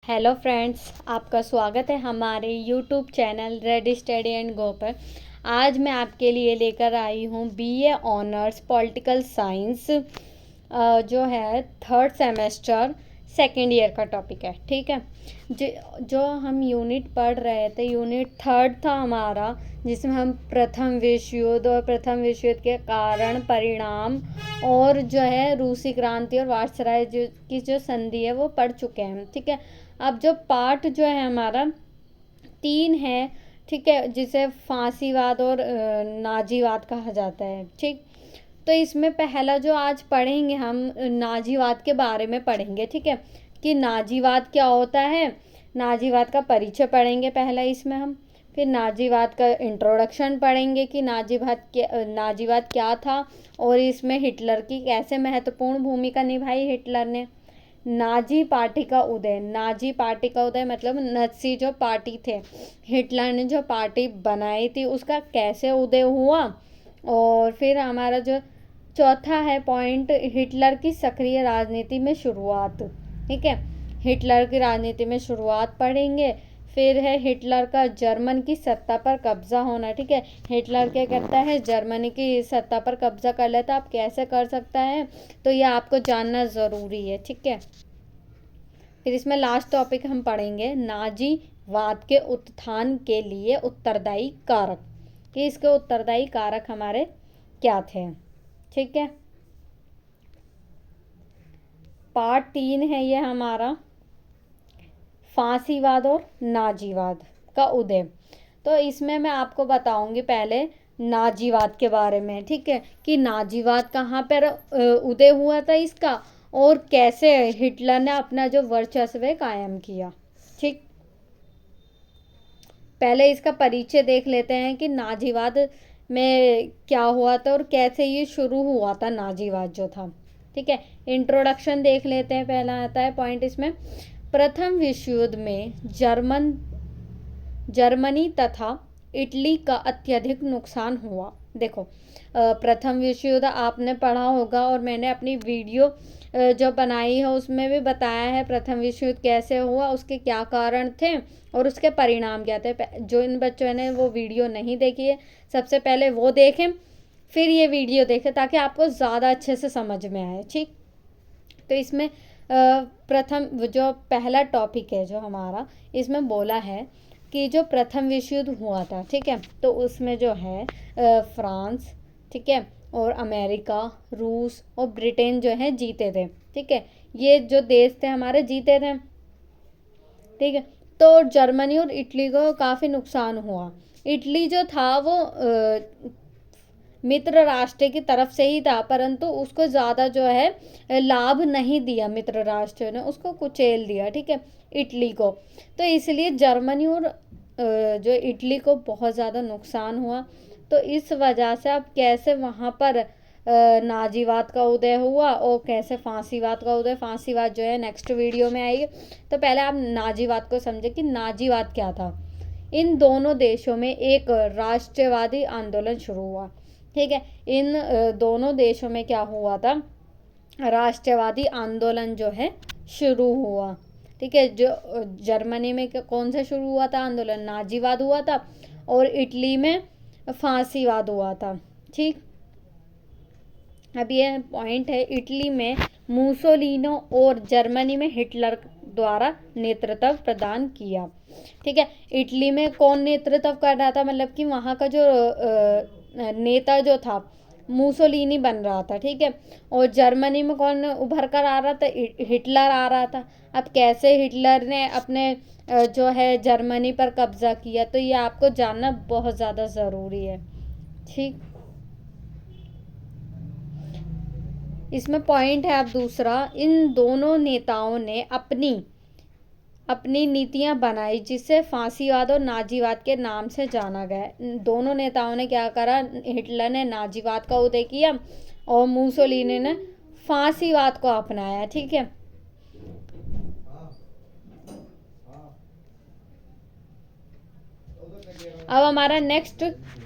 Hello friends, आपका स्वागत है हमारे YouTube channel ready steady and go पर। आज मैं आपके लिए लेकर आई हूँ बीए ऑनर्स पॉलिटिकल साइंस जो है थर्ड सेमेस्टर सेकेंड ईयर का टॉपिक है। ठीक है, जो हम यूनिट पढ़ रहे थे, यूनिट थर्ड था हमारा, जिसमें हम प्रथम विश्व युद्ध और प्रथम विश्व युद्ध के कारण, परिणाम और जो है रूसी क्रांति और वायसराय की जो संधि है वो पढ़ चुके हैं। ठीक है, अब जो पार्ट जो है हमारा 3 है, ठीक है, जिसे फांसीवाद और नाजीवाद कहा जाता है। ठीक, तो इसमें पहला जो आज पढ़ेंगे हम नाजीवाद के बारे में पढ़ेंगे। ठीक है, कि नाजीवाद क्या होता है, नाजीवाद का परिचय पढ़ेंगे पहला इसमें हम। फिर नाजीवाद का इंट्रोडक्शन पढ़ेंगे कि नाजीवाद क्या था और इसमें हिटलर की कैसे महत्वपूर्ण भूमिका निभाई हिटलर ने। नाजी पार्टी का उदय, नाजी पार्टी का उदय मतलब नत्सी जो पार्टी थे, हिटलर ने जो पार्टी बनाई थी उसका कैसे उदय हुआ। और फिर हमारा जो चौथा है पॉइंट, हिटलर की सक्रिय राजनीति में शुरुआत। ठीक है, हिटलर की राजनीति में शुरुआत पढ़ेंगे। फिर है हिटलर का जर्मन की सत्ता पर कब्जा होना। ठीक है, हिटलर क्या करता है, जर्मनी की सत्ता पर कब्जा कर लेता। आप कैसे कर सकता है, तो ये आपको जानना ज़रूरी है। ठीक है, फिर इसमें लास्ट टॉपिक हम पढ़ेंगे नाजीवाद के उत्थान के लिए उत्तरदायी कारक, कि इसके उत्तरदायी कारक हमारे क्या थे। ठीक है, पार्ट 3 है ये हमारा, फांसीवाद और नाजीवाद का उदय। तो इसमें मैं आपको बताऊंगी पहले नाजीवाद के बारे में। ठीक है, कि नाजीवाद कहाँ पर उदय हुआ था इसका, और कैसे हिटलर ने अपना जो वर्चस्व कायम किया। ठीक, पहले इसका परिचय देख लेते हैं कि नाजीवाद में क्या हुआ था और कैसे ये शुरू हुआ था नाजीवाद जो था। ठीक है, इंट्रोडक्शन देख लेते हैं। पहला आता है पॉइंट इसमें, प्रथम विश्व युद्ध में जर्मनी तथा इटली का अत्यधिक नुकसान हुआ। देखो, प्रथम विश्व युद्ध आपने पढ़ा होगा और मैंने अपनी वीडियो जो बनाई है उसमें भी बताया है प्रथम विश्व युद्ध कैसे हुआ, उसके क्या कारण थे और उसके परिणाम क्या थे। जो इन बच्चों ने वो वीडियो नहीं देखी है, सबसे पहले वो देखें, फिर ये वीडियो देखें, ताकि आपको ज़्यादा अच्छे से समझ में आए। ठीक, तो इसमें प्रथम जो पहला टॉपिक है जो हमारा, इसमें बोला है कि जो प्रथम विश्व युद्ध हुआ था, ठीक है, तो उसमें जो है फ्रांस, ठीक है, और अमेरिका, रूस और ब्रिटेन जो है जीते थे। ठीक है, ये जो देश थे हमारे जीते थे। ठीक है, तो जर्मनी और इटली को काफ़ी नुकसान हुआ। इटली जो था वो मित्र राष्ट्र की तरफ से ही था, परंतु उसको ज़्यादा जो है लाभ नहीं दिया, मित्र राष्ट्र ने उसको कुचेल दिया। ठीक है, इटली को, तो इसलिए जर्मनी और जो इटली को बहुत ज़्यादा नुकसान हुआ। तो इस वजह से अब कैसे वहाँ पर नाजीवाद का उदय हुआ और कैसे फांसीवाद का उदय, फांसीवाद जो है नेक्स्ट वीडियो में आएगी। तो पहले आप नाजीवाद को समझे कि नाजीवाद क्या था। इन दोनों देशों में एक राष्ट्रवादी आंदोलन शुरू हुआ। ठीक है, इन दोनों देशों में क्या हुआ था, राष्ट्रवादी आंदोलन जो है शुरू हुआ। ठीक है, जो जर्मनी में कौन सा शुरू हुआ था आंदोलन, नाजीवाद हुआ था, और इटली में फांसीवाद हुआ था। ठीक, अब ये पॉइंट है, इटली में मुसोलिनो और जर्मनी में हिटलर द्वारा नेतृत्व प्रदान किया। ठीक है, इटली में कौन नेतृत्व कर रहा था, मतलब कि वहाँ का जो नेता जो था मुसोलिनी बन रहा था। ठीक है, और जर्मनी में कौन उभर कर आ रहा था, हिटलर आ रहा था। अब कैसे हिटलर ने अपने जो है जर्मनी पर कब्जा किया, तो ये आपको जानना बहुत ज़्यादा ज़रूरी है। ठीक, इसमें पॉइंट है अब दूसरा, इन दोनों नेताओं ने अपनी नीतियां बनाई जिसे फांसीवाद और नाजीवाद के नाम से जाना गया। दोनों नेताओं ने क्या करा, हिटलर ने नाजीवाद का उदय किया और मुसोलिनी ने फांसीवाद को अपनाया। ठीक है, अब हमारा नेक्स्ट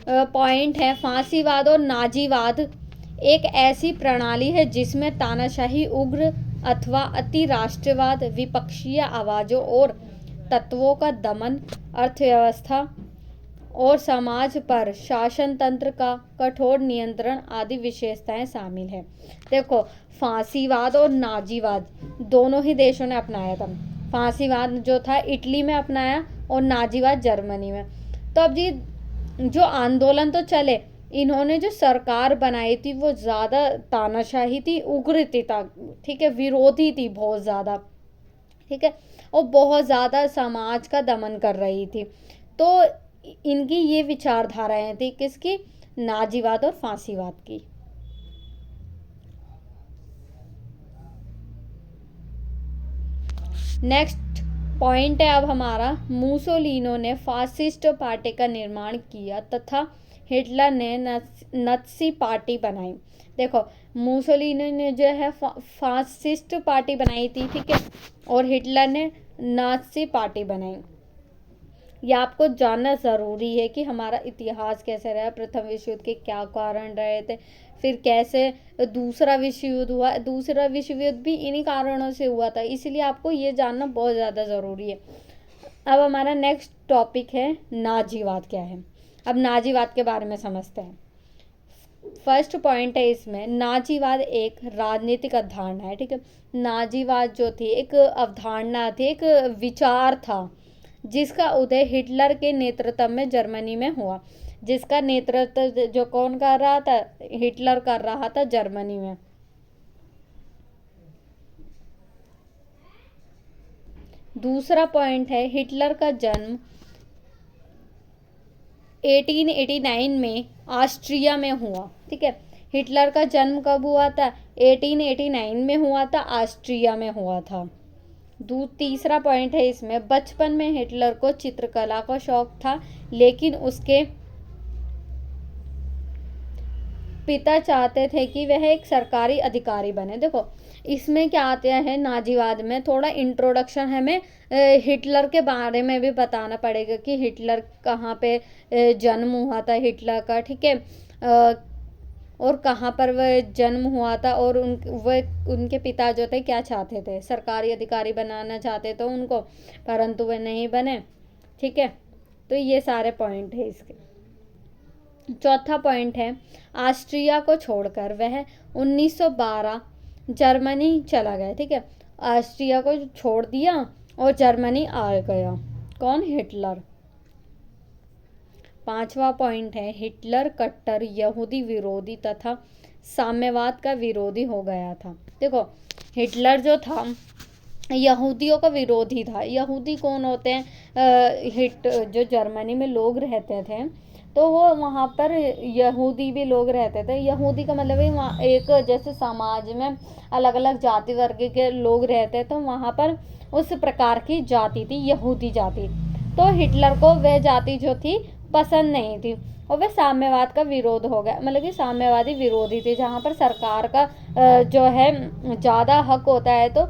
पॉइंट है, फांसीवाद और नाजीवाद एक ऐसी प्रणाली है जिसमें तानाशाही, उग्र अथवा अति राष्ट्रवाद, विपक्षीय आवाजों और तत्वों का दमन, अर्थव्यवस्था और समाज पर शासन तंत्र का कठोर नियंत्रण आदि विशेषताएं शामिल है। देखो, फांसीवाद और नाजीवाद दोनों ही देशों ने अपनाया था। फांसीवाद जो था इटली में अपनाया और नाजीवाद जर्मनी में। तो अब जी जो आंदोलन तो चले, इन्होंने जो सरकार बनाई थी वो ज़्यादा तानाशाही थी, उग्र थी, ठीक है, विरोधी थी बहुत ज़्यादा, ठीक है, और बहुत ज़्यादा समाज का दमन कर रही थी। तो इनकी ये विचारधाराएं थी, किसकी? नाजीवाद और फांसीवाद की। नेक्स्ट पॉइंट है अब हमारा, मुसोलिनो ने फासिस्ट पार्टी का निर्माण किया तथा हिटलर ने नात्सी पार्टी बनाई। देखो, मुसोलिनो ने जो है फासिस्ट पार्टी बनाई थी, ठीक है, और हिटलर ने नात्सी पार्टी बनाई। ये आपको जानना ज़रूरी है कि हमारा इतिहास कैसे रहा, प्रथम विश्व युद्ध के क्या कारण रहे थे, फिर कैसे दूसरा विश्व युद्ध हुआ। दूसरा विश्व युद्ध भी इन्हीं कारणों से हुआ था, इसलिए आपको ये जानना बहुत ज़्यादा ज़रूरी है। अब हमारा नेक्स्ट टॉपिक है नाजीवाद क्या है। अब नाजीवाद के बारे में समझते हैं। फर्स्ट पॉइंट है इसमें, नाजीवाद एक राजनीतिक अवधारणा है, ठीक है। नाजीवाद जो थी एक अवधारणा थी, एक विचार था, जिसका उदय हिटलर के नेतृत्व में जर्मनी में हुआ। जिसका नेतृत्व जो कौन कर रहा था? हिटलर कर रहा था जर्मनी में। दूसरा पॉइंट है, हिटलर का जन्म 1889 में ऑस्ट्रिया में हुआ, ठीक है। हिटलर का जन्म कब हुआ था? 1889 में हुआ था, ऑस्ट्रिया में हुआ था। तीसरा पॉइंट है इसमें, बचपन में हिटलर को चित्रकला का शौक था, लेकिन उसके पिता चाहते थे कि वह एक सरकारी अधिकारी बने। देखो, इसमें क्या आते हैं, नाजीवाद में थोड़ा इंट्रोडक्शन हमें हिटलर के बारे में भी बताना पड़ेगा कि हिटलर कहाँ पे जन्म हुआ था हिटलर का, ठीक है, और कहाँ पर वह जन्म हुआ था, और उनके पिता जो थे क्या चाहते थे, सरकारी अधिकारी बनाना चाहते थे उनको, परंतु वे नहीं बने, ठीक है। तो ये सारे पॉइंट है इसके। चौथा पॉइंट है, ऑस्ट्रिया को छोड़कर वह 1912 जर्मनी चला गया, ठीक है। ऑस्ट्रिया को छोड़ दिया और जर्मनी आ गया। कौन? हिटलर। पांचवा पॉइंट है, हिटलर कट्टर यहूदी विरोधी तथा साम्यवाद का विरोधी हो गया था। देखो, हिटलर जो था यहूदियों का विरोधी था। यहूदी कौन होते हैं? जो जर्मनी में लोग रहते थे, तो वो वहाँ पर यहूदी भी लोग रहते थे। यहूदी का मतलब है वहाँ एक जैसे समाज में अलग अलग जाति वर्ग के लोग रहते, तो वहाँ पर उस प्रकार की जाति थी, यहूदी जाति। तो हिटलर को वह जाति जो थी पसंद नहीं थी, और वह साम्यवाद का विरोध हो गया, मतलब कि साम्यवादी विरोधी थे, जहाँ पर सरकार का जो है ज़्यादा हक होता है, तो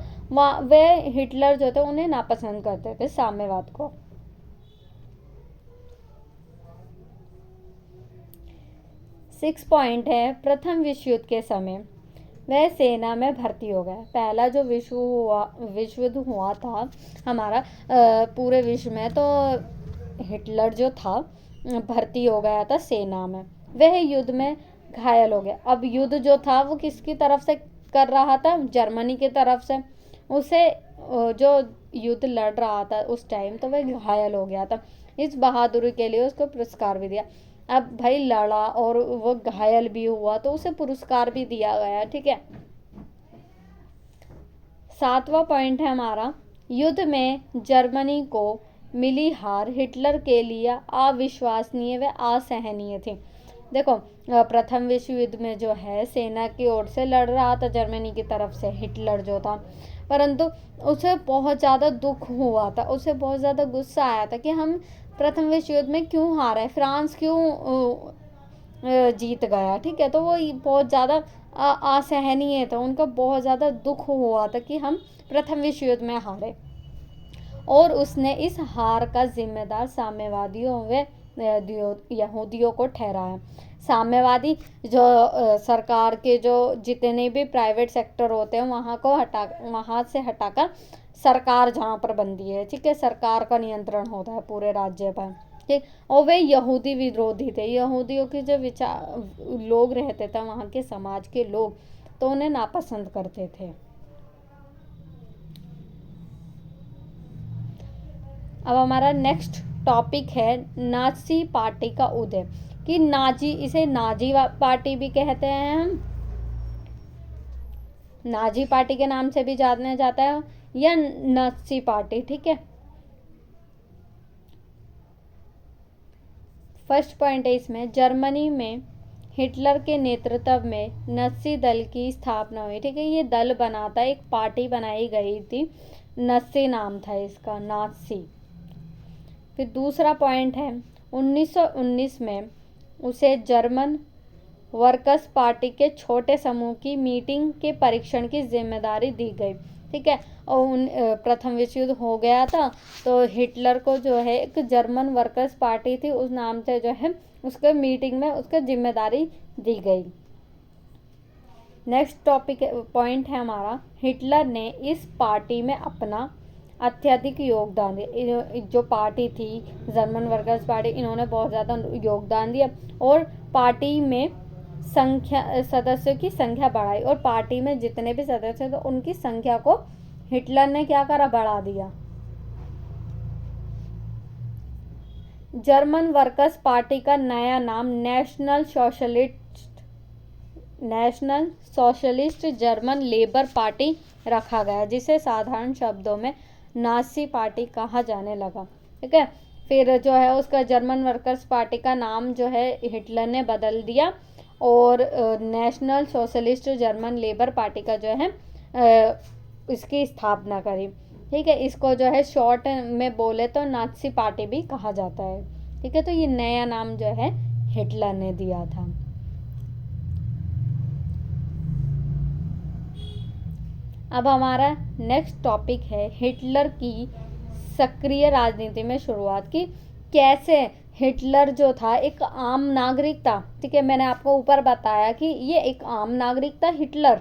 वे हिटलर जो थे उन्हें नापसंद करते थे, साम्यवाद को। सिक्स पॉइंट है, प्रथम विश्व युद्ध के समय वह सेना में भर्ती हो गया। पहला जो विश्व युद्ध हुआ था हमारा पूरे विश्व में, तो हिटलर जो था भर्ती हो गया था सेना में। वह युद्ध में घायल हो गया। अब युद्ध जो था वो किसकी तरफ से कर रहा था? जर्मनी की तरफ से। उसे जो युद्ध लड़ रहा था उस टाइम, तो वह घायल हो गया था। इस बहादुरी के लिए उसको पुरस्कार भी दिया। अब भाई लड़ा और वो घायल भी हुआ, तो उसे पुरस्कार भी दिया गया, ठीक है। सातवां पॉइंट है हमारा, युद्ध में जर्मनी को मिली हार हिटलर के लिए अविश्वसनीय व असहनीय थी। देखो, प्रथम विश्व युद्ध में जो है सेना की ओर से लड़ रहा था जर्मनी की तरफ से हिटलर जो था, परंतु उसे बहुत ज़्यादा दुख हुआ था, उसे बहुत ज़्यादा गुस्सा आया था कि हम प्रथम विश्व युद्ध में क्यों हारे, फ्रांस क्यों जीत गया, ठीक है। तो वो बहुत ज़्यादा असहनीय था, उनका बहुत ज़्यादा दुख हुआ था कि हम प्रथम विश्व युद्ध में हारे, और उसने इस हार का जिम्मेदार साम्यवादियों व यहूदियों को ठहराया। साम्यवादी जो सरकार के जो जितने भी प्राइवेट सेक्टर होते हैं वहाँ से हटाकर सरकार जहाँ पर बनती है, ठीक है, सरकार का नियंत्रण होता है पूरे राज्य पर, ठीक। और वे यहूदी विरोधी थे। यहूदियों के जो विचार लोग रहते थे वहाँ के समाज के लोग, तो उन्हें नापसंद करते थे। अब हमारा नेक्स्ट टॉपिक है नाजी पार्टी का उदय। कि इसे नाजी पार्टी भी कहते हैं हम, नाजी पार्टी के नाम से भी जाना जाता है, या नाजी पार्टी, ठीक है। फर्स्ट पॉइंट है इसमें, जर्मनी में हिटलर के नेतृत्व में नाजी दल की स्थापना हुई, ठीक है। ये दल बना था, एक पार्टी बनाई गई थी, नाजी नाम था इसका, नाजी। फिर दूसरा पॉइंट है 1919 में उसे जर्मन वर्कर्स पार्टी के छोटे समूह की मीटिंग के परीक्षण की जिम्मेदारी दी गई, ठीक है। और प्रथम विश्व युद्ध हो गया था, तो हिटलर को जो है एक जर्मन वर्कर्स पार्टी थी, उस नाम से जो है उसके मीटिंग में उसको जिम्मेदारी दी गई। नेक्स्ट टॉपिक पॉइंट है हमारा, हिटलर ने इस पार्टी में अपना अत्यधिक योगदान दिया। जो पार्टी थी जर्मन वर्कर्स पार्टी, इन्होंने बहुत ज़्यादा योगदान दिया और पार्टी में सदस्यों की संख्या बढ़ाई, और पार्टी में जितने भी सदस्य थे उनकी संख्या को हिटलर ने क्या करा, बढ़ा दिया। जर्मन वर्कर्स पार्टी का नया नाम national socialist German labour party रखा गया, जिसे साधारण शब्दों में नाजी पार्टी कहा जाने लगा, ठीक है। फिर जो है उसका जर्मन वर्कर्स पार्टी का नाम जो है हिटलर ने बदल दिया और national socialist German labour party का जो है इसकी स्थापना करी, ठीक है। इसको जो है शॉर्ट में बोले तो नाजी पार्टी भी कहा जाता है, ठीक है। तो ये नया नाम जो है हिटलर ने दिया था। अब हमारा नेक्स्ट टॉपिक है हिटलर की सक्रिय राजनीति में शुरुआत की। कैसे हिटलर जो था एक आम नागरिक था, ठीक है। मैंने आपको ऊपर बताया कि ये एक आम नागरिक था हिटलर,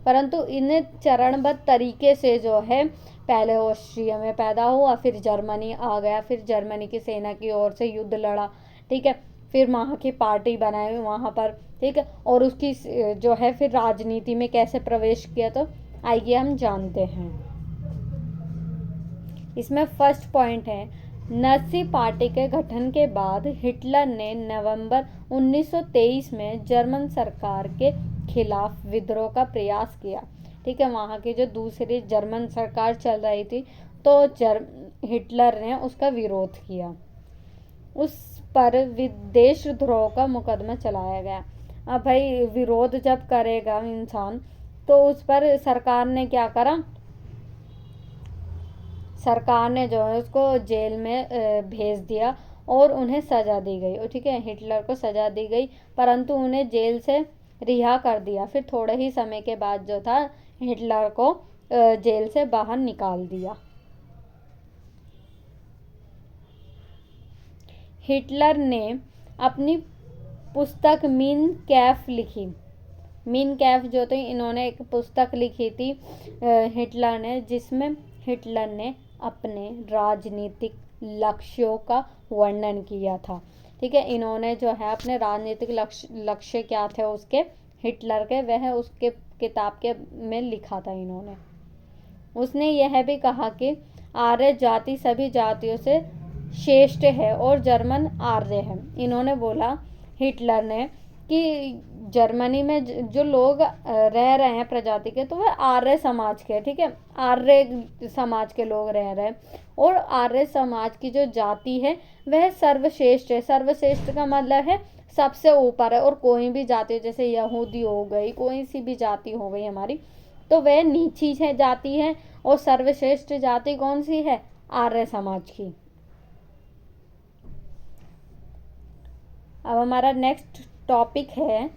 परंतु इन्हें चरणबद्ध तरीके से जो है पहले ऑस्ट्रिया में पैदा हुआ, फिर जर्मनी आ गया, फिर जर्मनी की सेना की ओर से युद्ध लड़ा, ठीक है। फिर वहाँ की पार्टी बनाई वहाँ पर, ठीक है। और उसकी जो है फिर राजनीति में कैसे प्रवेश किया, तो आइए हम जानते हैं। इसमें फर्स्ट पॉइंट है, नाजी पार्टी के गठन के बाद हिटलर ने नवंबर 1923 में जर्मन सरकार के खिलाफ विद्रोह का प्रयास किया, ठीक है। वहाँ की जो दूसरी जर्मन सरकार चल रही थी, तो हिटलर ने उसका विरोध किया, उस पर विदेशद्रोह का मुकदमा चलाया गया। अब भाई विरोध जब करेगा इंसान, तो उस पर सरकार ने क्या करा, सरकार ने जो है उसको जेल में भेज दिया और उन्हें सज़ा दी गई, ठीक है। हिटलर को सज़ा दी गई, परंतु उन्हें जेल से रिहा कर दिया। फिर थोड़े ही समय के बाद जो था हिटलर को जेल से बाहर निकाल दिया। हिटलर ने अपनी पुस्तक मीन कैफ लिखी। मीन कैफ जो थी, इन्होंने एक पुस्तक लिखी थी हिटलर ने, जिसमें हिटलर ने अपने राजनीतिक लक्ष्यों का वर्णन किया था, ठीक है। इन्होंने जो है अपने राजनीतिक लक्ष्य क्या थे उसके, हिटलर के, वह उसके किताब के में लिखा था इन्होंने। उसने यह भी कहा कि आर्य जाति सभी जातियों से श्रेष्ठ है और जर्मन आर्य है। इन्होंने बोला हिटलर ने कि जर्मनी में जो लोग रह रहे हैं प्रजाति के, तो वह आर्य समाज के, ठीक है, आर्य समाज के लोग रह रहे हैं, और आर्य समाज की जो जाति है वह सर्वश्रेष्ठ है। सर्वश्रेष्ठ का मतलब है सबसे ऊपर है, और कोई भी जाति जैसे यहूदी हो गई, कोई सी भी जाति हो गई हमारी, तो वह नीची है जाति है, और सर्वश्रेष्ठ जाति कौन सी है, आर्य समाज की। अब हमारा नेक्स्ट टॉपिक है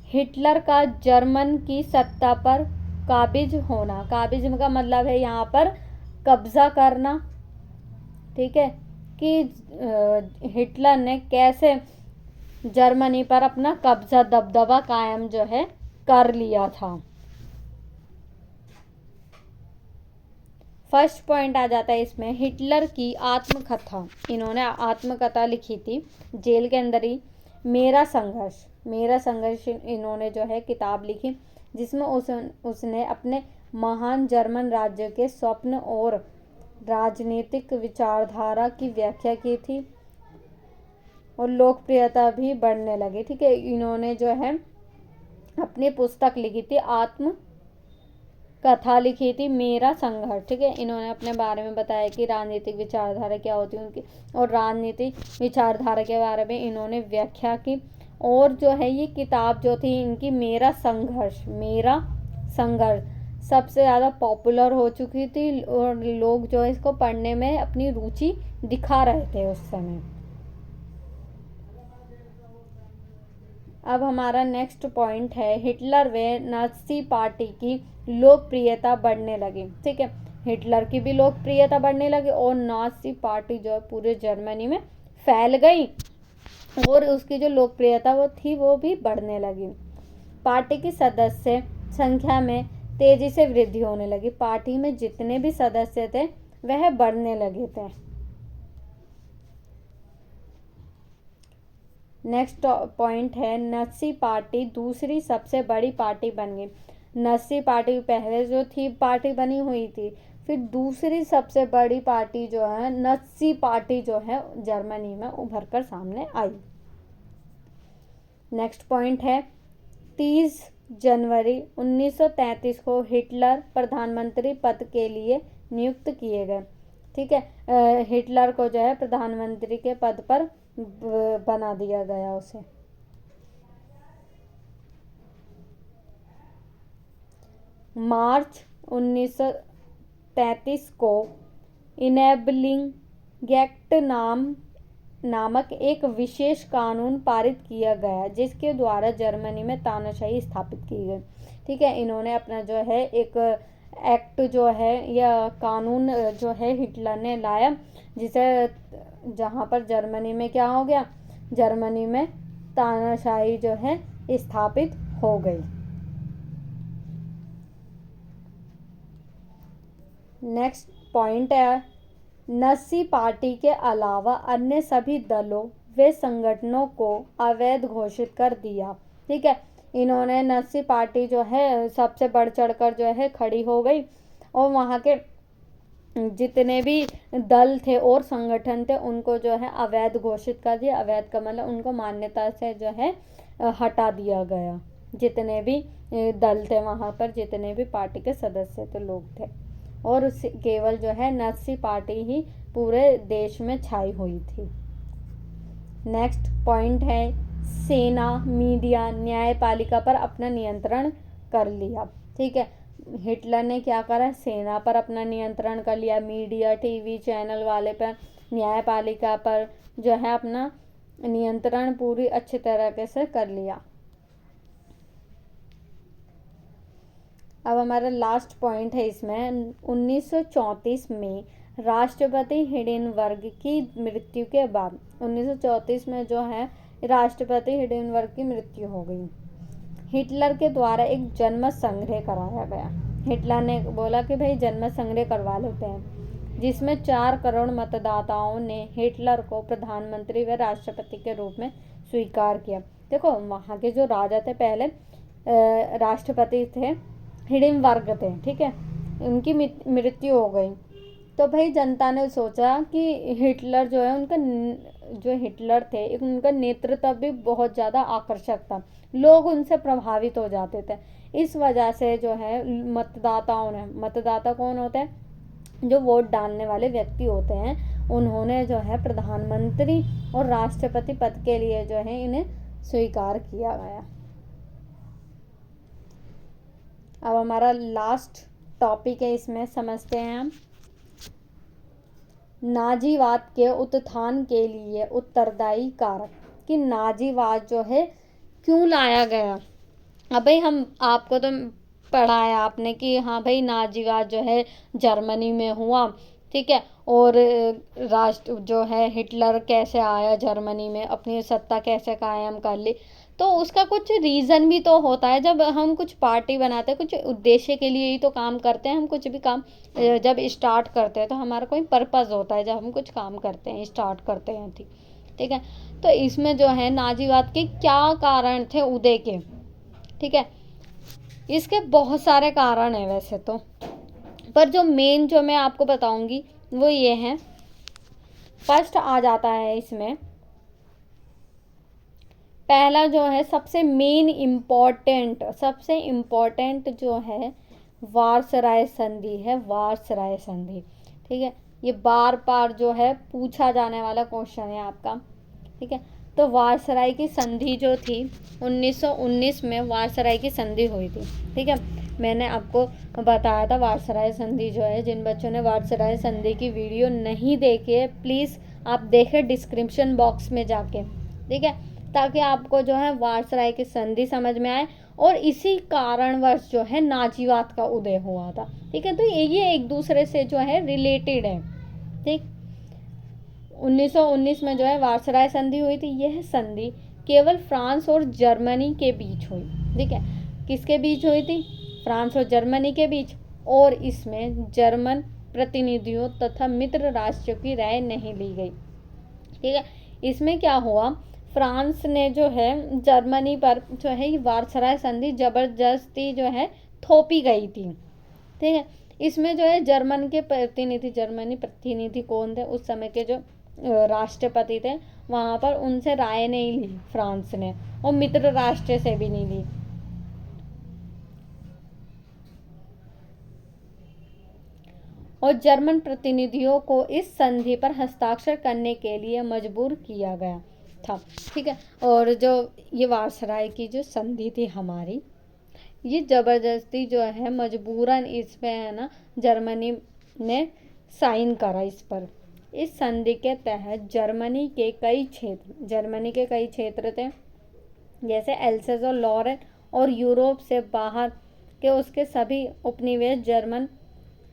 हिटलर का जर्मन की सत्ता पर काबिज होना। काबिज का मतलब है यहाँ पर कब्जा करना, ठीक है। कि हिटलर ने कैसे जर्मनी पर अपना कब्जा दबदबा कायम जो है कर लिया था। फर्स्ट पॉइंट आ जाता है इसमें हिटलर की आत्मकथा। इन्होंने आत्मकथा लिखी थी जेल के अंदर ही, मेरा संघर्ष इन्होंने जो है किताब लिखी, जिसमें उसने अपने महान जर्मन राज्य के स्वप्न और राजनीतिक विचारधारा की व्याख्या की थी और लोकप्रियता भी बढ़ने लगी। ठीक है, इन्होंने जो है अपनी पुस्तक लिखी थी, आत्म कथा लिखी थी, मेरा संघर्ष। ठीक है, इन्होंने अपने बारे में बताया कि राजनीतिक विचारधारा क्या होती है उनकी, और राजनीतिक विचारधारा के बारे में इन्होंने व्याख्या की। और जो है ये किताब जो थी इनकी, मेरा संघर्ष सबसे ज़्यादा पॉपुलर हो चुकी थी और लोग जो है इसको पढ़ने में अपनी रुचि दिखा रहे थे उस समय। अब हमारा नेक्स्ट पॉइंट है हिटलर व नाज़ी पार्टी की लोकप्रियता बढ़ने लगी। ठीक है, हिटलर की भी लोकप्रियता बढ़ने लगी और नाज़ी पार्टी जो है पूरे जर्मनी में फैल गई और उसकी जो लोकप्रियता वो भी बढ़ने लगी। पार्टी की सदस्य संख्या में तेजी से वृद्धि होने लगी। पार्टी में जितने भी सदस्य थे वह बढ़ने लगे थे। नेक्स्ट पॉइंट है नाज़ी पार्टी दूसरी सबसे बड़ी पार्टी बन गई। नाज़ी पार्टी पहले जो थी पार्टी बनी हुई थी, फिर दूसरी सबसे बड़ी पार्टी जो है नाज़ी पार्टी जो है जर्मनी में उभर कर सामने आई। नेक्स्ट पॉइंट है 30 जनवरी 1933 को हिटलर प्रधानमंत्री पद के लिए नियुक्त किए गए। ठीक है, हिटलर को जो है प्रधानमंत्री के पद पर बना दिया गया उसे। मार्च 1933 को इनेबलिंग एक्ट नामक एक विशेष कानून पारित किया गया, जिसके द्वारा जर्मनी में तानाशाही स्थापित की गई। ठीक है, इन्होंने अपना जो है एक एक्ट जो है या कानून जो है हिटलर ने लाया, जिसे जहाँ पर जर्मनी में क्या हो गया, जर्मनी में तानाशाही जो है स्थापित हो गई। नेक्स्ट पॉइंट है नाज़ी पार्टी के अलावा अन्य सभी दलों व संगठनों को अवैध घोषित कर दिया। ठीक है, इन्होंने नाज़ी पार्टी जो है सबसे बढ़ चढ़कर जो है खड़ी हो गई और वहाँ के जितने भी दल थे और संगठन थे उनको जो है अवैध घोषित कर दिया। अवैध का मतलब उनको मान्यता से जो है हटा दिया गया। जितने भी दल थे वहाँ पर, जितने भी पार्टी के सदस्य थे, लोग थे, और केवल जो है नाज़ी पार्टी ही पूरे देश में छाई हुई थी। नेक्स्ट पॉइंट है सेना, मीडिया, न्यायपालिका पर अपना नियंत्रण कर लिया। ठीक है, हिटलर ने क्या करा, सेना पर अपना नियंत्रण कर लिया, मीडिया, टीवी चैनल वाले पर, न्यायपालिका पर जो है अपना नियंत्रण पूरी अच्छी तरीके से कर लिया। अब हमारा लास्ट पॉइंट है इसमें 1934 में राष्ट्रपति हिंडेनबर्ग की मृत्यु के बाद 1934 में जो है राष्ट्रपति हिंडेनबर्ग की मृत्यु हो गई। हिटलर के द्वारा एक जनमत संग्रह कराया गया। हिटलर ने बोला कि भाई जनमत संग्रह करवा लेते हैं, जिसमें 4 करोड़ मतदाताओं ने हिटलर को प्रधानमंत्री व राष्ट्रपति के रूप में स्वीकार किया। देखो, वहाँ के जो राजा थे पहले राष्ट्रपति थे, हिंडेनबर्ग थे। ठीक है, उनकी मृत्यु हो गई तो भाई जनता ने सोचा कि हिटलर जो है उनका जो हिटलर थे उनका नेतृत्व भी बहुत ज़्यादा आकर्षक था, लोग उनसे प्रभावित हो जाते थे। इस वजह से जो है मतदाताओं ने, मतदाता कौन होते हैं, जो वोट डालने वाले व्यक्ति होते हैं, उन्होंने जो है प्रधानमंत्री और राष्ट्रपति पद के लिए जो है इन्हें स्वीकार किया गया। अब हमारा लास्ट टॉपिक है, इसमें समझते हैं हम नाजीवाद के उत्थान के लिए उत्तरदायी कारक, कि नाजीवाद जो है क्यों लाया गया। अब भाई हम आपको तो पढ़ाया आपने कि हाँ भाई नाजीवाद जो है जर्मनी में हुआ, ठीक है। और राष्ट्र जो है हिटलर कैसे आया जर्मनी में, अपनी सत्ता कैसे कायम कर ली, तो उसका कुछ रीज़न भी तो होता है। जब हम कुछ पार्टी बनाते हैं, कुछ उद्देश्य के लिए ही तो काम करते हैं हम, कुछ भी काम जब स्टार्ट करते हैं तो हमारा कोई पर्पज़ होता है, जब हम कुछ काम करते हैं, स्टार्ट करते हैं। ठीक ठीक है। तो इसमें जो है नाजीवाद के क्या कारण थे उदय के, ठीक है, इसके बहुत सारे कारण हैं वैसे तो, पर जो मेन जो मैं आपको बताऊंगी वो ये है। फर्स्ट आ जाता है इसमें, पहला जो है सबसे मेन इम्पॉर्टेंट, सबसे इम्पॉर्टेंट जो है वार्सराय संधि है, वार्सराय संधि। ठीक है, ये बार बार जो है पूछा जाने वाला क्वेश्चन है आपका। ठीक है, तो वार्सराय की संधि जो थी 1919 में वार्सराय की संधि हुई थी। ठीक है, मैंने आपको बताया था वार्सराय संधि जो है, जिन बच्चों ने वार्सराय संधि की वीडियो नहीं देखी है प्लीज़ आप देखें डिस्क्रिप्शन बॉक्स में जाके। ठीक है, ताकि आपको जो है वार्सराय की संधि समझ में आए, और इसी कारणवश जो है नाजीवाद का उदय हुआ था। ठीक है, तो ये एक दूसरे से जो है रिलेटेड है। ठीक, 1919 में जो है वार्सराय संधि हुई थी। यह संधि केवल फ्रांस और जर्मनी के बीच हुई। ठीक है, किसके बीच हुई थी? फ्रांस और जर्मनी के बीच। और इसमें जर्मन प्रतिनिधियों तथा मित्र राष्ट्रों की राय नहीं ली गई। ठीक है, इसमें क्या हुआ, फ्रांस ने जो है जर्मनी पर जो है ये वार्सराय संधि जबरदस्ती जो है थोपी गई थी। ठीक है, इसमें जो है जर्मन के प्रतिनिधि, जर्मनी प्रतिनिधि कौन थे उस समय के, जो राष्ट्रपति थे वहाँ पर, उनसे राय नहीं ली फ्रांस ने, और मित्र राष्ट्र से भी नहीं ली। और जर्मन प्रतिनिधियों को इस संधि पर हस्ताक्षर करने के लिए मजबूर किया गया था। ठीक है, और जो ये वार्सराय की जो संधि थी हमारी, ये जबरदस्ती जो है मजबूरन इसमें है ना जर्मनी ने साइन करा इस पर। इस संधि के तहत जर्मनी के कई क्षेत्र थे, जैसे एल्सेस और लॉरेन, और यूरोप से बाहर के उसके सभी उपनिवेश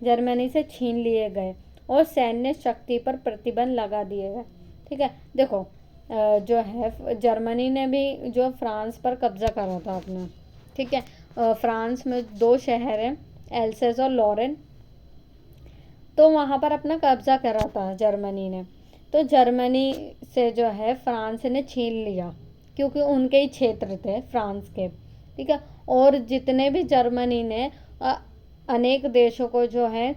जर्मनी से छीन लिए गए और सैन्य शक्ति पर प्रतिबंध लगा दिए गए। ठीक है, देखो जो है जर्मनी ने भी जो फ्रांस पर कब्जा करा था अपना। ठीक है, फ्रांस में 2 शहर हैं, एल्सेस और लॉरेन, तो वहाँ पर अपना कब्जा करा था जर्मनी ने। तो जर्मनी से जो है फ्रांस ने छीन लिया, क्योंकि उनके ही क्षेत्र थे फ्रांस के। ठीक है, और जितने भी जर्मनी ने अनेक देशों को जो है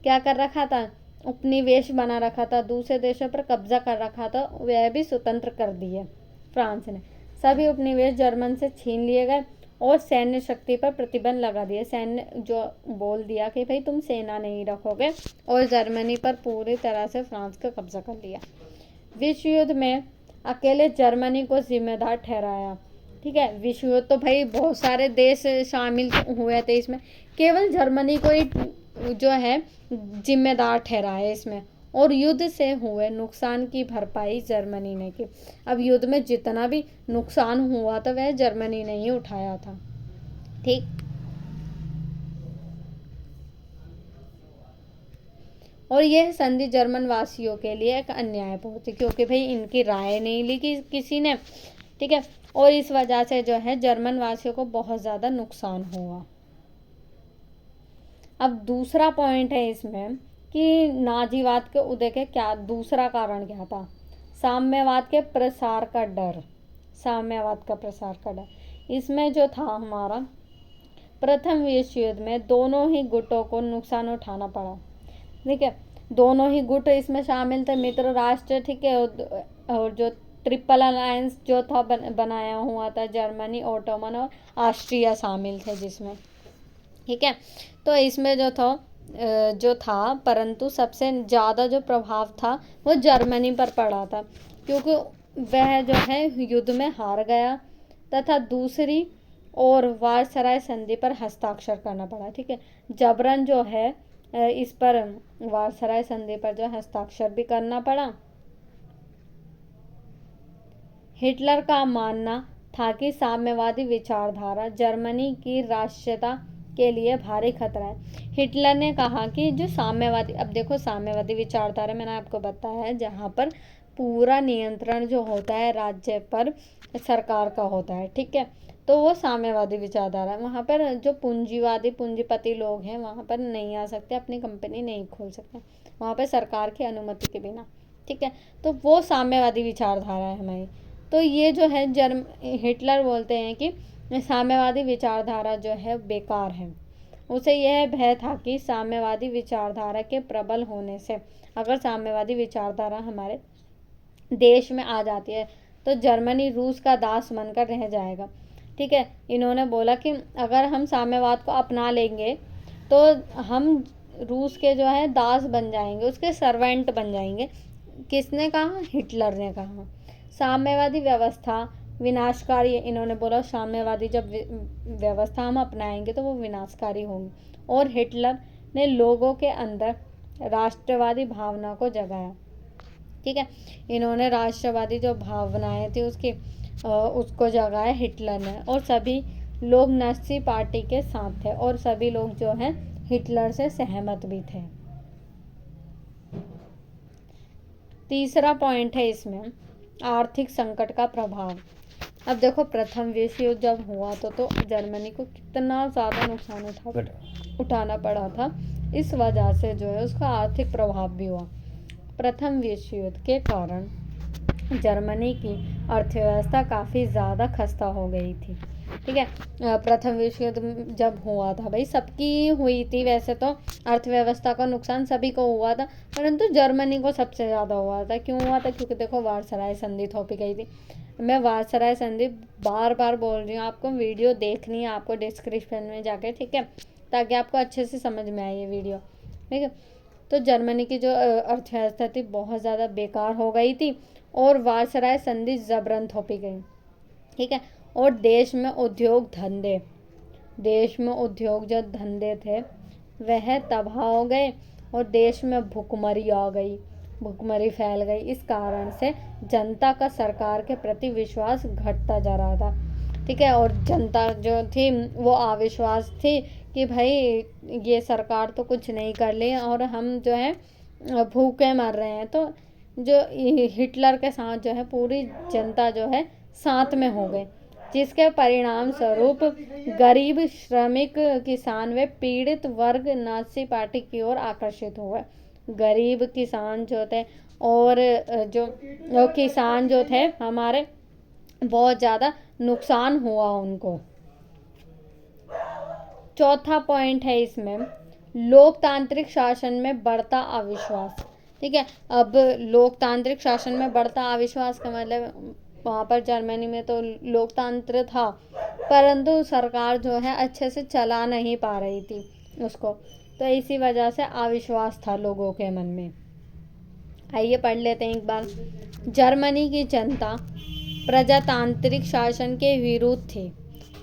क्या कर रखा था, उपनिवेश बना रखा था, दूसरे देशों पर कब्जा कर रखा था, वह भी स्वतंत्र कर दिए फ्रांस ने। सभी उपनिवेश जर्मन से छीन लिए गए और सैन्य शक्ति पर प्रतिबंध लगा दिया। सैन्य जो बोल दिया कि भाई तुम सेना नहीं रखोगे, और जर्मनी पर पूरी तरह से फ्रांस का कब्जा कर लिया। विश्व युद्ध में अकेले जर्मनी को जिम्मेदार ठहराया। ठीक है, विश्व युद्ध तो भाई बहुत सारे देश शामिल हुए थे इसमें, केवल जर्मनी को ही जो है जिम्मेदार ठहराया इसमें, और युद्ध से हुए नुकसान की भरपाई जर्मनी ने की। अब युद्ध में जितना भी नुकसान हुआ था वह जर्मनी ने ही उठाया था। ठीक, और यह संधि जर्मन वासियों के लिए एक अन्यायपूर्ण थी, क्योंकि भाई इनकी राय नहीं ली किसी ने। ठीक है, और इस वजह से जो है जर्मन वासियों को बहुत ज़्यादा नुकसान हुआ। अब दूसरा पॉइंट है इसमें कि नाजीवाद के उदय के क्या दूसरा कारण क्या था? साम्यवाद के प्रसार का डर, साम्यवाद का प्रसार का डर। इसमें जो था हमारा, प्रथम विश्व युद्ध में दोनों ही गुटों को नुकसान उठाना पड़ा। ठीक है, दोनों ही गुट इसमें शामिल थे, मित्र राष्ट्र। ठीक है, और जो ट्रिपल अलायंस जो था बनाया हुआ था, जर्मनी, ओटोमन और ऑस्ट्रिया शामिल थे जिसमें। ठीक है, तो इसमें जो था परंतु सबसे ज़्यादा जो प्रभाव था वो जर्मनी पर पड़ा था, क्योंकि वह जो है युद्ध में हार गया, तथा दूसरी और वार्सराय संधि पर हस्ताक्षर करना पड़ा। ठीक है, जबरन जो है इस पर वार्सराय संधि पर जो हस्ताक्षर भी करना पड़ा। हिटलर का मानना था कि साम्यवादी विचारधारा जर्मनी की राष्ट्रीयता के लिए भारी खतरा है। हिटलर ने कहा कि जो साम्यवादी, अब देखो साम्यवादी विचारधारा मैंने आपको बताया है, जहाँ पर पूरा नियंत्रण जो होता है राज्य पर सरकार का होता है, ठीक है, तो वो साम्यवादी विचारधारा है। वहाँ पर जो पूंजीवादी पूंजीपति लोग हैं वहाँ पर नहीं आ सकते, अपनी कंपनी नहीं खोल सकते वहाँ पर सरकार की अनुमति के बिना, ठीक है, तो वो साम्यवादी विचारधारा है हमारी। तो ये जो है हिटलर बोलते हैं कि साम्यवादी विचारधारा जो है बेकार है। उसे यह भय था कि साम्यवादी विचारधारा के प्रबल होने से, अगर साम्यवादी विचारधारा हमारे देश में आ जाती है तो जर्मनी रूस का दास बनकर रह जाएगा, ठीक है। इन्होंने बोला कि अगर हम साम्यवाद को अपना लेंगे तो हम रूस के जो है दास बन जाएंगे, उसके सर्वेंट बन जाएंगे। किसने कहा? हिटलर ने कहा। साम्यवादी व्यवस्था विनाशकारी है। इन्होंने बोला साम्यवादी जब व्यवस्था हम अपनाएंगे तो वो विनाशकारी होगी। और हिटलर ने लोगों के अंदर राष्ट्रवादी भावना को जगाया, ठीक है। इन्होंने राष्ट्रवादी जो भावनाएं थी उसको जगाया हिटलर ने, और सभी लोग नाज़ी पार्टी के साथ थे और सभी लोग जो हैं हिटलर से सहमत भी थे। तीसरा पॉइंट है इसमें आर्थिक संकट का प्रभाव। अब देखो प्रथम विश्व युद्ध जब हुआ तो जर्मनी को कितना ज़्यादा नुकसान उठाना पड़ा था। इस वजह से जो है उसका आर्थिक प्रभाव भी हुआ। प्रथम विश्व युद्ध के कारण जर्मनी की अर्थव्यवस्था काफ़ी ज़्यादा खस्ता हो गई थी, ठीक है। प्रथम विश्व युद्ध जब हुआ था, भाई सबकी हुई थी, वैसे तो अर्थव्यवस्था का नुकसान सभी को हुआ था, परंतु जर्मनी को सबसे ज़्यादा हुआ था। क्यों हुआ था? क्योंकि देखो वारसराय संधि थोपी गई थी। मैं वारसराय संधि बार बार बोल रही हूँ, आपको वीडियो देखनी है, आपको डिस्क्रिप्शन में जाके, ठीक है, ताकि आपको अच्छे से समझ में आए ये वीडियो, ठीक है। तो जर्मनी की जो अर्थव्यवस्था थी बहुत ज़्यादा बेकार हो गई थी और वारसराय संधि जबरन थोपी गई, ठीक है। और देश में उद्योग जो धंधे थे वह तबाह हो गए और देश में भुखमरी फैल गई। इस कारण से जनता का सरकार के प्रति विश्वास घटता जा रहा था, ठीक है। और जनता जो थी वो अविश्वास थी कि भाई ये सरकार तो कुछ नहीं कर रही और हम जो है भूखे मर रहे हैं। तो जो हिटलर के साथ जो है पूरी जनता जो है साथ में हो गए, जिसके परिणाम स्वरूप गरीब श्रमिक किसान व पीड़ित वर्ग नाज़ी पार्टी की ओर आकर्षित हुए। गरीब किसान जो थे और जो किसान जो थे हमारे, बहुत ज़्यादा नुकसान हुआ उनको। चौथा पॉइंट है इसमें लोकतांत्रिक शासन में बढ़ता अविश्वास, ठीक है। अब लोकतांत्रिक शासन में बढ़ता अविश्वास का मतलब वहाँ पर जर्मनी में तो लोकतंत्र था, परंतु सरकार जो है अच्छे से चला नहीं पा रही थी उसको, तो इसी वजह से अविश्वास था लोगों के मन में। आइए पढ़ लेते हैं एक बार। जर्मनी की जनता प्रजातांत्रिक शासन के विरुद्ध थी।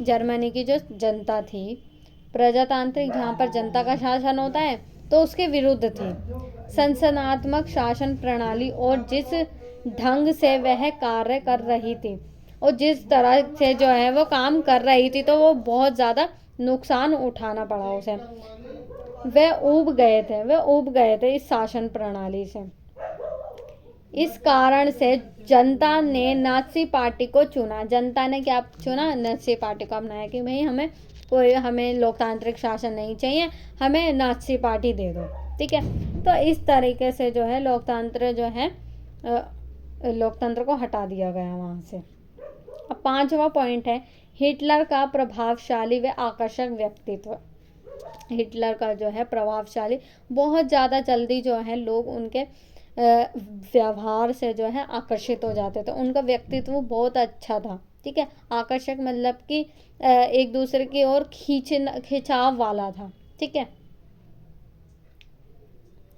जर्मनी की जो जनता थी प्रजातांत्रिक, जहाँ पर जनता का शासन होता है, तो उसके विरुद्ध थी। संसदनात्मक शासन प्रणाली और जिस ढंग से वह कार्य कर रही थी और जिस तरह से जो है वो काम कर रही थी, तो वो बहुत ज़्यादा नुकसान उठाना पड़ा उसे। वे ऊब गए थे इस शासन प्रणाली से। इस कारण से जनता ने नाज़ी पार्टी को चुना। जनता ने क्या चुना? नाज़ी पार्टी को अपनाया कि भाई हमें लोकतांत्रिक शासन नहीं चाहिए, हमें नाज़ी पार्टी दे दो, ठीक है। तो इस तरीके से जो है लोकतंत्र को हटा दिया गया वहाँ से। अब पांचवा पॉइंट है हिटलर का प्रभावशाली व आकर्षक व्यक्तित्व। हिटलर का जो है प्रभावशाली, बहुत ज़्यादा जल्दी जो है लोग उनके व्यवहार से जो है आकर्षित हो जाते थे। उनका व्यक्तित्व बहुत अच्छा था, ठीक है। आकर्षक मतलब कि एक दूसरे की ओर खिंचाव वाला था, ठीक है।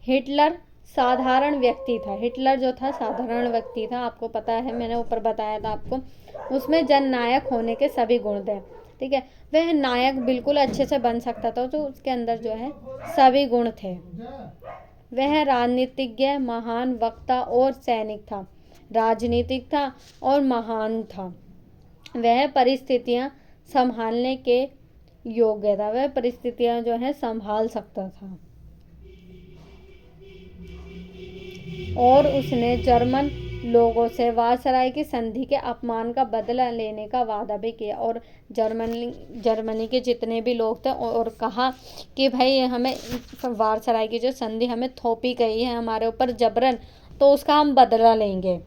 हिटलर साधारण व्यक्ति था। हिटलर जो था साधारण व्यक्ति था, आपको पता है, मैंने ऊपर बताया था आपको। उसमें जननायक होने के सभी गुण थे, ठीक है। वह नायक बिल्कुल अच्छे से बन सकता था, तो उसके अंदर जो है सभी गुण थे। वह राजनीतिज्ञ, महान वक्ता और सैनिक था। राजनीतिक था और महान था। वह परिस्थितियां संभालने के योग्य था, वह परिस्थितियां जो है संभाल सकता था। और उसने जर्मन लोगों से वारसराय की संधि के अपमान का बदला लेने का वादा भी किया, और जर्मनी के जितने भी लोग थे और कहा कि भाई हमें वारसराय की जो संधि हमें थोपी गई है हमारे ऊपर जबरन, तो उसका हम बदला लेंगे।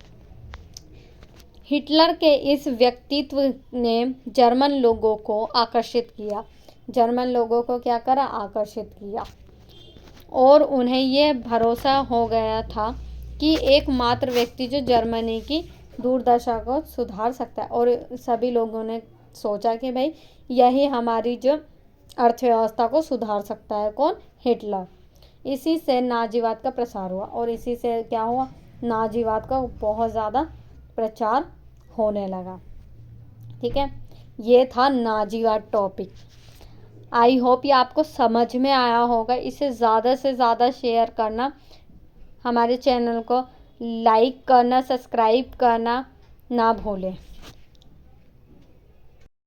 हिटलर के इस व्यक्तित्व ने जर्मन लोगों को आकर्षित किया। जर्मन लोगों को क्या करा? आकर्षित किया। और उन्हें यह भरोसा हो गया था कि एकमात्र व्यक्ति जो जर्मनी की दुर्दशा को सुधार सकता है, और सभी लोगों ने सोचा कि भाई यही हमारी जो अर्थव्यवस्था को सुधार सकता है। कौन? हिटलर। इसी से नाजीवाद का प्रसार हुआ, और इसी से क्या हुआ? नाजीवाद का बहुत ज़्यादा प्रचार होने लगा। ठीक है, ये था नाजीवाद टॉपिक। आई होप ये आपको समझ में आया होगा। इसे ज़्यादा से ज़्यादा शेयर करना, हमारे चैनल को लाइक करना, सब्सक्राइब करना ना भूलें।